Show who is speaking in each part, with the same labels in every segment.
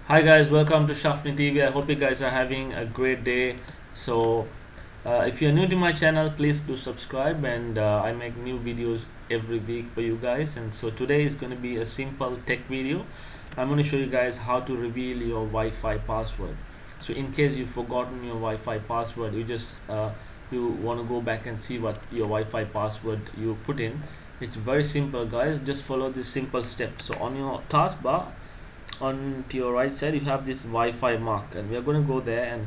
Speaker 1: Hi guys, welcome to Shafnytv. I hope you guys are having a great day. If you're new to my channel, please do subscribe, and I make new videos every week for you guys. And so today is going to be a simple tech video. I'm going to show you guys how to reveal your Wi-Fi password. So in case you've forgotten your Wi-Fi password, you want to go back and see what your Wi-Fi password you put in. It's very simple, guys. Just follow this simple step. So on your taskbar, on to your right side, you have this Wi-Fi mark, and we are going to go there and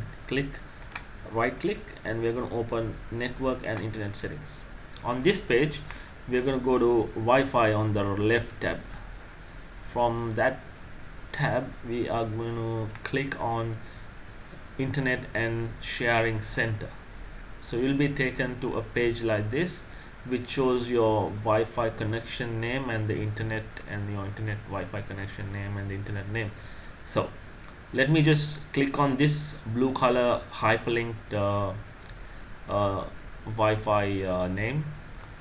Speaker 1: right click, and we are going to open network and internet settings. On this page, we are going to go to Wi-Fi on the left tab. From that tab, we are going to click on internet and sharing center. So you'll be taken to a page like this, which shows your Wi-Fi connection name and the internet, and your internet Wi-Fi connection name and the internet name. So let me just click on this blue color hyperlinked Wi-Fi name,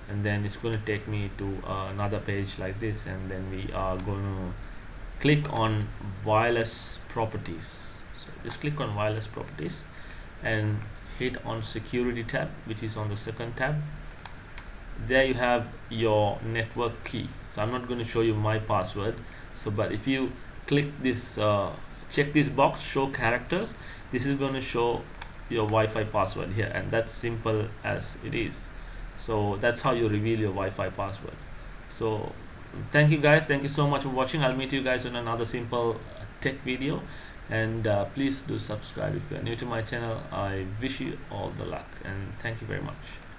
Speaker 1: and then it's going to take me to another page like this, and then we are going to click on wireless properties. So just click on wireless properties and hit on security tab, which is on the second tab. There you have your network key. So I'm not going to show you my password, but if you click this check this box, show characters, this is going to show your Wi-Fi password here, and that's simple as it is. So that's how you reveal your Wi-Fi password. So thank you guys, thank you so much for watching. I'll meet you guys in another simple tech video, and please do subscribe if you are new to my channel. I wish you all the luck, and thank you very much.